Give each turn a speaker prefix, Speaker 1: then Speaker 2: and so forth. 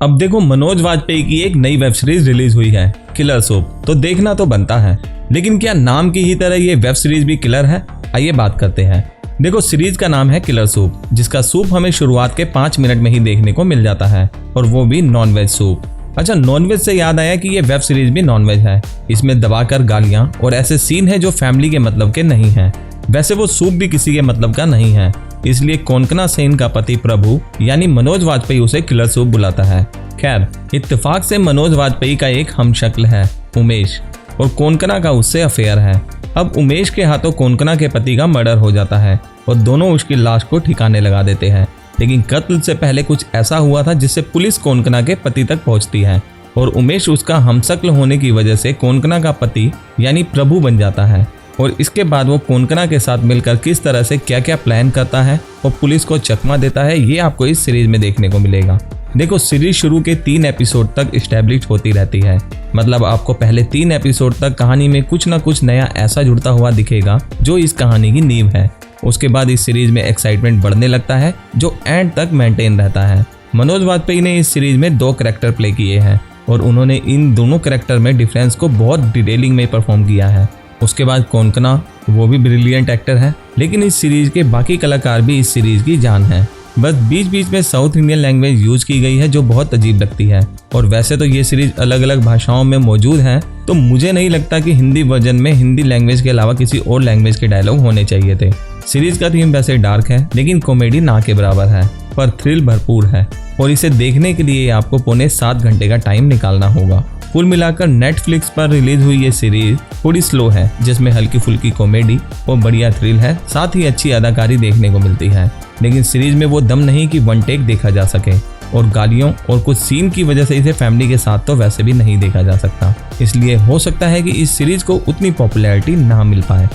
Speaker 1: अब देखो, मनोज वाजपेयी की एक नई वेब सीरीज रिलीज हुई है, किलर सूप। तो देखना तो बनता है, लेकिन क्या नाम की ही तरह ये वेब सीरीज भी किलर है? आइए बात करते हैं। देखो, सीरीज का नाम है किलर सूप, जिसका सूप हमें शुरुआत के 5 मिनट में ही देखने को मिल जाता है, और वो भी नॉनवेज सूप। अच्छा, नॉनवेज से याद आया कि ये वेब सीरीज भी नॉनवेज है। इसमें दबाकर गालियां और ऐसे सीन है जो फैमिली के मतलब के नहीं है। वैसे वो सूप भी किसी के मतलब का नहीं है, इसलिए कोंकणा सेन का पति प्रभु यानी मनोज वाजपेयी उसे किलर सूप बुलाता है। खैर, इत्तेफाक से मनोज वाजपेयी का एक हमशक्ल है उमेश, और कोंकणा का उससे अफेयर है। अब उमेश के हाथों कोंकणा के पति का मर्डर हो जाता है और दोनों उसकी लाश को ठिकाने लगा देते हैं। लेकिन कत्ल से पहले कुछ ऐसा हुआ था जिससे पुलिस कोंकणा के पति तक पहुंचती है, और उमेश उसका हमशक्ल होने की वजह से कोंकणा का पति यानी प्रभु बन जाता है। और इसके बाद वो कोंकणा के साथ मिलकर किस तरह से क्या क्या प्लान करता है और पुलिस को चकमा देता है, ये आपको इस सीरीज में देखने को मिलेगा। देखो, सीरीज शुरू के 3 एपिसोड तक एस्टेब्लिश होती रहती है, मतलब आपको पहले 3 एपिसोड तक कहानी में कुछ ना कुछ नया ऐसा जुड़ता हुआ दिखेगा जो इस कहानी की नींव है। उसके बाद इस सीरीज में एक्साइटमेंट बढ़ने लगता है जो एंड तक मेंटेन रहता है। मनोज वाजपेयी ने इस सीरीज में 2 कैरेक्टर प्ले किए हैं, और उन्होंने इन दोनों कैरेक्टर में डिफरेंस को बहुत डिटेलिंग में परफॉर्म किया है। उसके बाद कोंकणा, वो भी ब्रिलियंट एक्टर है, लेकिन इस सीरीज के बाकी कलाकार भी इस सीरीज की जान है। बस बीच बीच में साउथ इंडियन लैंग्वेज यूज की गई है जो बहुत अजीब लगती है। और वैसे तो ये सीरीज अलग अलग भाषाओं में मौजूद है, तो मुझे नहीं लगता कि हिंदी वर्जन में हिंदी लैंग्वेज के अलावा किसी और लैंग्वेज के डायलॉग होने चाहिए थे। सीरीज का थीम वैसे डार्क है, लेकिन कॉमेडी ना के बराबर है, पर थ्रिल भरपूर है, और इसे देखने के लिए आपको पौने 7 घंटे का टाइम निकालना होगा। कुल मिलाकर नेटफ्लिक्स पर रिलीज हुई ये सीरीज थोड़ी स्लो है, जिसमें हल्की फुल्की कॉमेडी और बढ़िया थ्रिल है, साथ ही अच्छी अदाकारी देखने को मिलती है। लेकिन सीरीज में वो दम नहीं कि 1 टेक देखा जा सके, और गालियों और कुछ सीन की वजह से इसे फैमिली के साथ तो वैसे भी नहीं देखा जा सकता। इसलिए हो सकता है कि इस सीरीज को उतनी पॉपुलैरिटी ना मिल पाए।